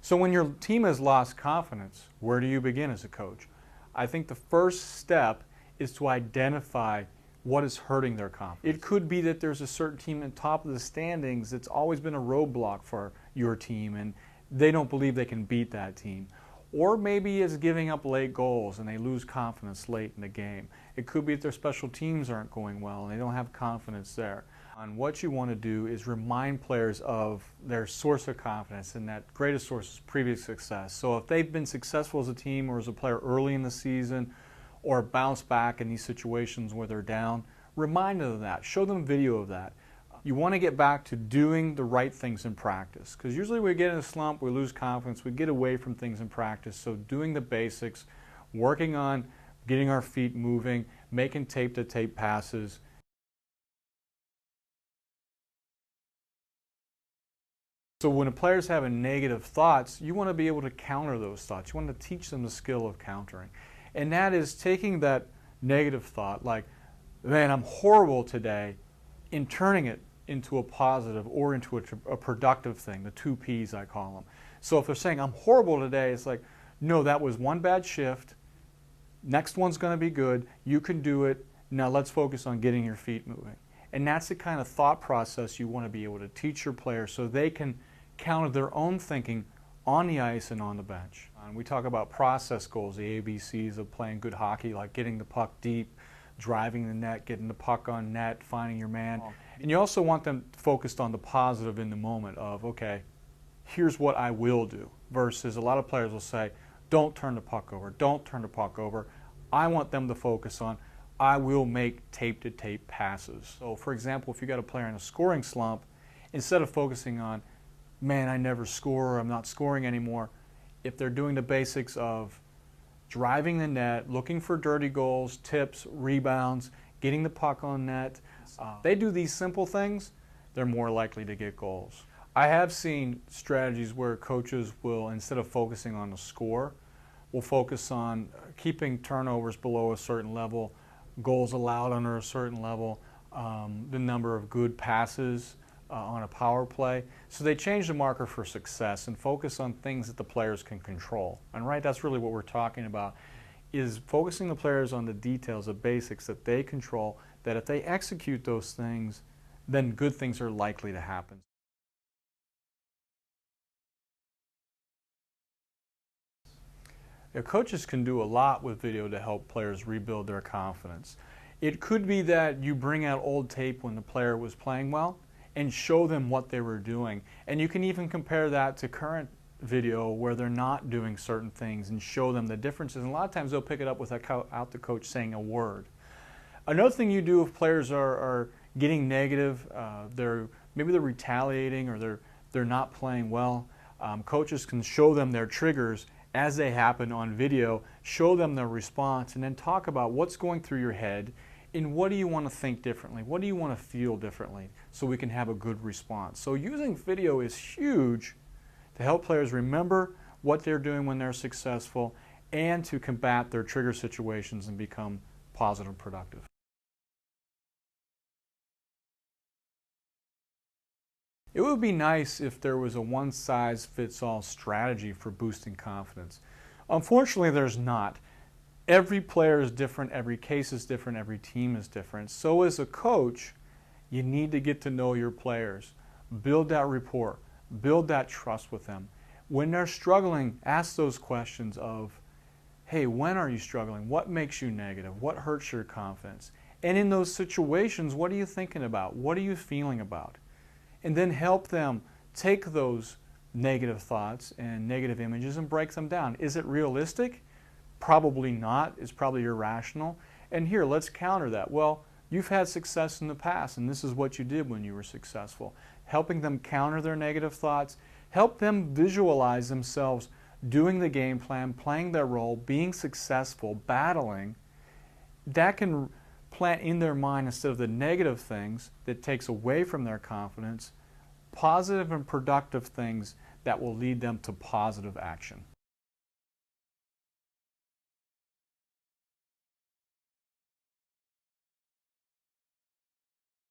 So when your team has lost confidence, where do you begin as a coach? I think the first step is to identify what is hurting their confidence. It could be that there's a certain team at the top of the standings that's always been a roadblock for your team and they don't believe they can beat that team. Or maybe it's giving up late goals and they lose confidence late in the game. It could be that their special teams aren't going well and they don't have confidence there. And what you want to do is remind players of their source of confidence, and that greatest source is previous success. So if they've been successful as a team or as a player early in the season or bounce back in these situations where they're down, remind them of that. Show them video of that. You want to get back to doing the right things in practice, because usually we get in a slump, we lose confidence, we get away from things in practice. So doing the basics, working on getting our feet moving, making tape-to-tape passes. So when the players have negative thoughts, you want to be able to counter those thoughts. You want to teach them the skill of countering. And that is taking that negative thought, like, man, I'm horrible today, and turning it into a positive or into a productive thing, the 2 Ps I call them. So if they're saying, I'm horrible today, it's like, no, that was one bad shift. Next one's going to be good. You can do it. Now let's focus on getting your feet moving. And that's the kind of thought process you want to be able to teach your players so they can counter their own thinking on the ice and on the bench. And we talk about process goals, the ABCs of playing good hockey, like getting the puck deep, driving the net, getting the puck on net, finding your man. And you also want them focused on the positive in the moment of, okay, here's what I will do, versus a lot of players will say, don't turn the puck over, don't turn the puck over. I want them to focus on, I will make tape-to-tape passes. So for example, if you got a player in a scoring slump, instead of focusing on, man, I never score, I'm not scoring anymore, if they're doing the basics of driving the net, looking for dirty goals, tips, rebounds, getting the puck on net, they do these simple things, they're more likely to get goals. I have seen strategies where coaches will, instead of focusing on the score, will focus on keeping turnovers below a certain level, goals allowed under a certain level, the number of good passes on a power play. So they change the marker for success and focus on things that the players can control. And right, that's really what we're talking about, is focusing the players on the details, the basics that they control, that if they execute those things, then good things are likely to happen. Coaches can do a lot with video to help players rebuild their confidence. It could be that you bring out old tape when the player was playing well and show them what they were doing. And you can even compare that to current video where they're not doing certain things and show them the differences. And a lot of times they'll pick it up without the coach saying a word. Another thing you do if players are getting negative, maybe they're retaliating or they're not playing well, coaches can show them their triggers as they happen on video, show them their response, and then talk about what's going through your head and what do you want to think differently, what do you want to feel differently, so we can have a good response. So using video is huge to help players remember what they're doing when they're successful and to combat their trigger situations and become positive and productive. It would be nice if there was a one-size-fits-all strategy for boosting confidence. Unfortunately, there's not. Every player is different, every case is different, every team is different. So as a coach, you need to get to know your players, build that rapport, build that trust with them. When they're struggling, ask those questions of, hey, when are you struggling? What makes you negative? What hurts your confidence? And in those situations, what are you thinking about? What are you feeling about? And then help them take those negative thoughts and negative images and break them down. Is it realistic? Probably not. It's probably irrational. And here, let's counter that. Well, you've had success in the past, and this is what you did when you were successful. Helping them counter their negative thoughts, help them visualize themselves doing the game plan, playing their role, being successful, battling. That can plant in their mind, instead of the negative things that takes away from their confidence, positive and productive things that will lead them to positive action.